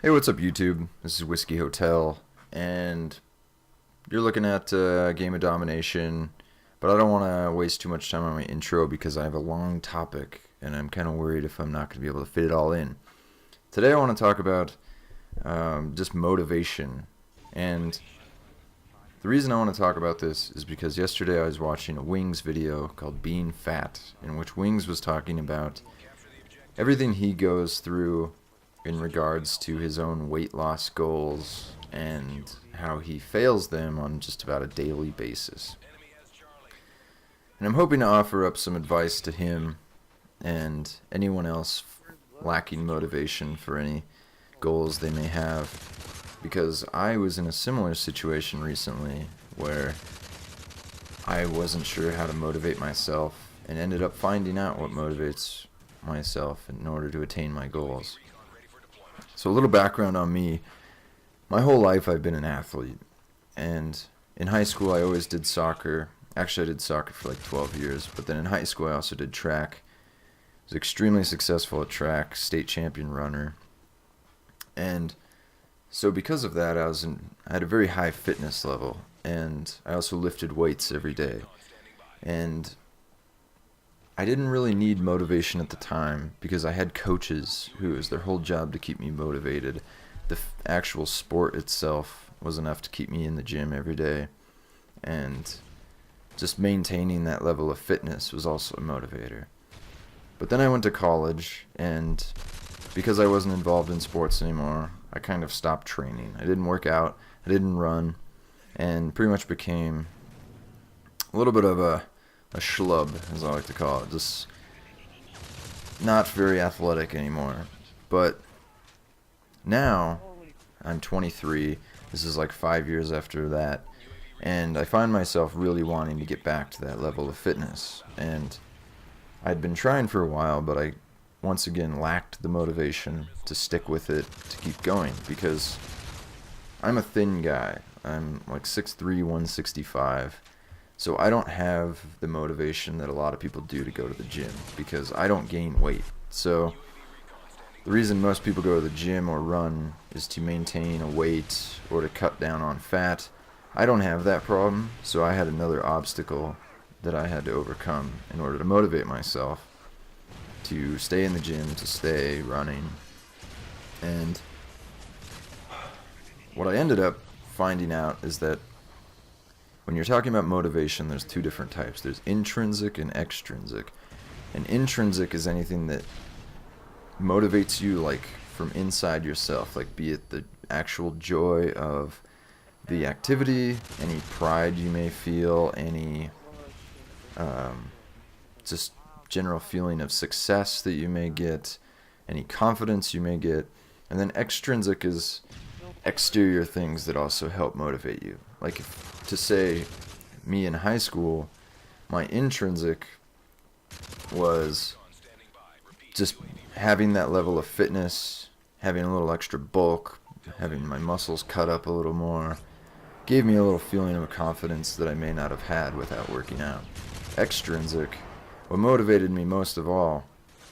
Hey, what's up, YouTube? This is Whiskey Hotel, and you're looking at Game of Domination, but I don't want to waste too much time on my intro because I have a long topic, and I'm kind of worried if I'm not going to be able to fit it all in. Today I want to talk about just motivation, and the reason I want to talk about this is because yesterday I was watching a Wings video called Being Fat, in which Wings was talking about everything he goes through in regards to his own weight loss goals and how he fails them on just about a daily basis. And I'm hoping to offer up some advice to him and anyone else lacking motivation for any goals they may have, because I was in a similar situation recently where I wasn't sure how to motivate myself and ended up finding out what motivates myself in order to attain my goals. So a little background on me. My whole life I've been an athlete, and in high school I always did soccer. Actually, I did soccer for like 12 years, but then in high school I also did track. I was extremely successful at track, state champion runner. And so because of that, I had a very high fitness level, and I also lifted weights every day. And I didn't really need motivation at the time because I had coaches who it was their whole job to keep me motivated. The actual sport itself was enough to keep me in the gym every day, and just maintaining that level of fitness was also a motivator. But then I went to college, and because I wasn't involved in sports anymore, I kind of stopped training. I didn't work out, I didn't run, and pretty much became a little bit of a schlub, as I like to call it. Just not very athletic anymore. But now I'm 23. This is like 5 years after that, and I find myself really wanting to get back to that level of fitness. And I'd been trying for a while, but I once again lacked the motivation to stick with it, to keep going, because I'm a thin guy. I'm like 6'3", 165. So I don't have the motivation that a lot of people do to go to the gym, because I don't gain weight. So the reason most people go to the gym or run is to maintain a weight or to cut down on fat. I don't have that problem, so I had another obstacle that I had to overcome in order to motivate myself to stay in the gym, to stay running. And what I ended up finding out is that when you're talking about motivation, there's two different types. There's intrinsic and extrinsic. And intrinsic is anything that motivates you like from inside yourself, like be it the actual joy of the activity, any pride you may feel, any just general feeling of success that you may get, any confidence you may get. And then extrinsic is exterior things that also help motivate you. Like, to say, me in high school, my intrinsic was just having that level of fitness, having a little extra bulk, having my muscles cut up a little more, gave me a little feeling of confidence that I may not have had without working out. Extrinsic, what motivated me most of all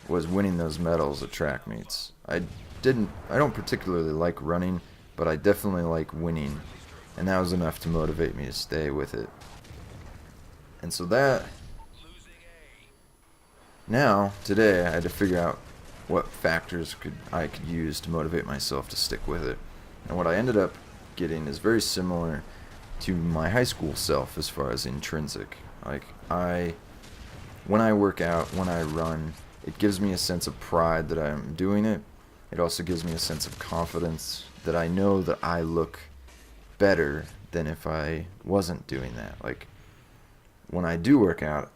was winning those medals at track meets. I don't particularly like running, but I definitely like winning, and that was enough to motivate me to stay with it. And so today, I had to figure out what factors I could use to motivate myself to stick with it. And what I ended up getting is very similar to my high school self as far as intrinsic. Like, when I work out, when I run, it gives me a sense of pride that I'm doing it. It also gives me a sense of confidence that I know that I look better than if I wasn't doing that. Like, when I do work out,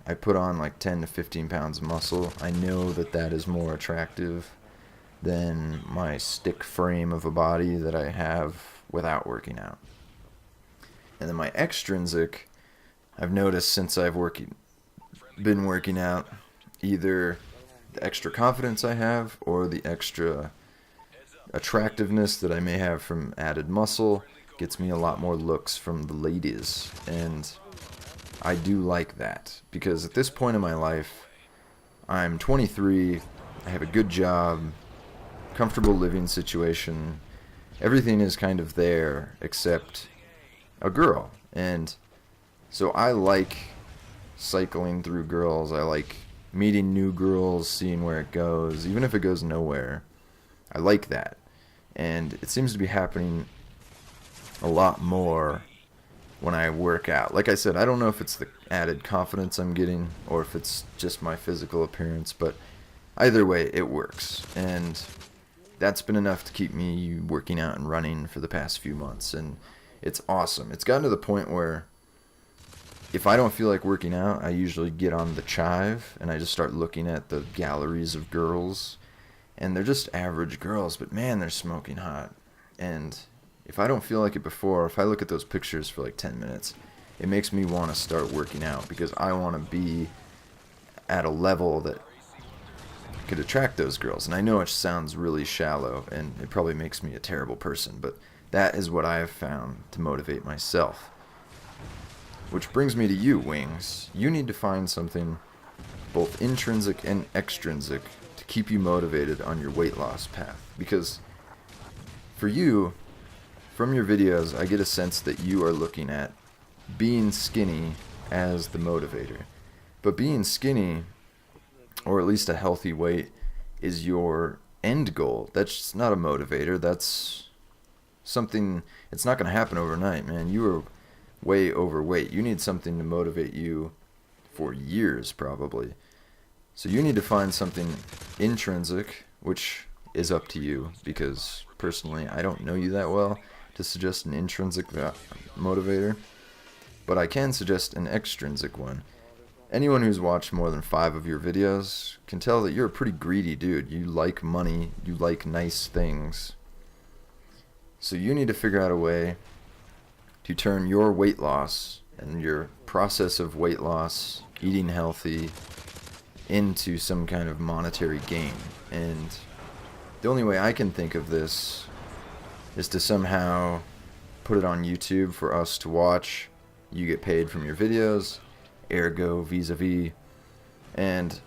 I put on like 10 to 15 pounds of muscle. I know that that is more attractive than my stick frame of a body that I have without working out. And then my extrinsic, I've noticed since I've been working out, either the extra confidence I have or the extra attractiveness that I may have from added muscle gets me a lot more looks from the ladies. And I do like that, because at this point in my life, I'm 23, I have a good job, comfortable living situation. Everything is kind of there except a girl. And so I like cycling through girls. I like meeting new girls, seeing where it goes, even if it goes nowhere. I like that. And it seems to be happening a lot more when I work out. Like I said, I don't know if it's the added confidence I'm getting or if it's just my physical appearance, but either way, it works. And that's been enough to keep me working out and running for the past few months. And it's awesome. It's gotten to the point where if I don't feel like working out, I usually get on the Chive and I just start looking at the galleries of girls. And they're just average girls, but man, they're smoking hot. And if I don't feel like it before, if I look at those pictures for like 10 minutes, it makes me want to start working out because I want to be at a level that could attract those girls. And I know it sounds really shallow and it probably makes me a terrible person, but that is what I have found to motivate myself. Which brings me to you, Wings. You need to find something both intrinsic and extrinsic to keep you motivated on your weight loss path. Because for you, from your videos, I get a sense that you are looking at being skinny as the motivator. But being skinny, or at least a healthy weight, is your end goal. That's just not a motivator. That's something, it's not going to happen overnight, man. You are way overweight. You need something to motivate you for years, probably. So you need to find something intrinsic, which is up to you, because personally, I don't know you that well to suggest an intrinsic motivator, but I can suggest an extrinsic one. Anyone who's watched more than 5 of your videos can tell that you're a pretty greedy dude. You like money, you like nice things. So you need to figure out a way to turn your weight loss and your process of weight loss, eating healthy, into some kind of monetary gain. And the only way I can think of this is to somehow put it on YouTube for us to watch. You get paid from your videos, ergo vis-a-vis. And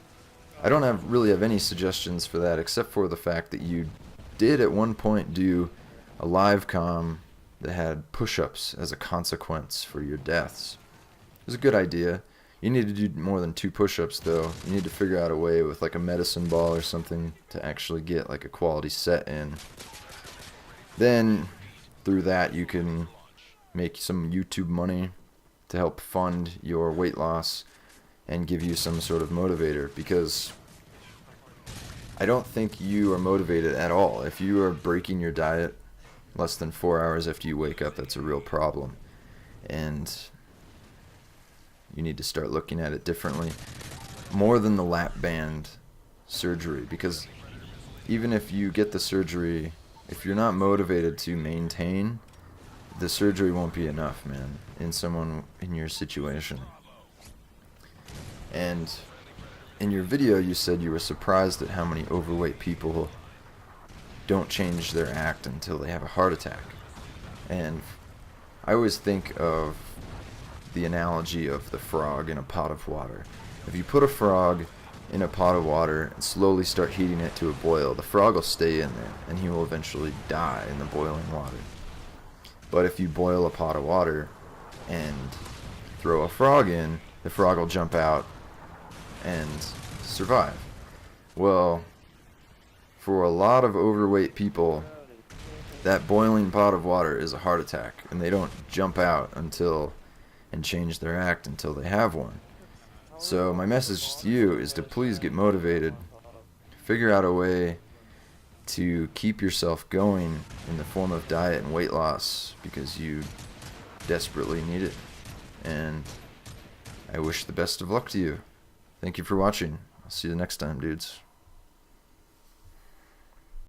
I don't really have any suggestions for that except for the fact that you did at one point do a live comm that had push-ups as a consequence for your deaths. It was a good idea. You need to do more than 2 push-ups though. You need to figure out a way with like a medicine ball or something to actually get like a quality set in. Then through that you can make some YouTube money to help fund your weight loss and give you some sort of motivator, because I don't think you are motivated at all. If you are breaking your diet less than 4 hours after you wake up, that's a real problem. And you need to start looking at it differently. More than the lap band surgery, because even if you get the surgery, if you're not motivated to maintain, the surgery won't be enough, man, in someone in your situation. And in your video, you said you were surprised at how many overweight people don't change their act until they have a heart attack. And I always think of the analogy of the frog in a pot of water. If you put a frog in a pot of water and slowly start heating it to a boil, the frog will stay in there and he will eventually die in the boiling water. But if you boil a pot of water and throw a frog in, the frog will jump out and survive. Well, for a lot of overweight people, that boiling pot of water is a heart attack, and they don't jump out until and change their act until they have one. So my message to you is to please get motivated, figure out a way to keep yourself going in the form of diet and weight loss, because you desperately need it. And I wish the best of luck to you. Thank you for watching. I'll see you next time, dudes.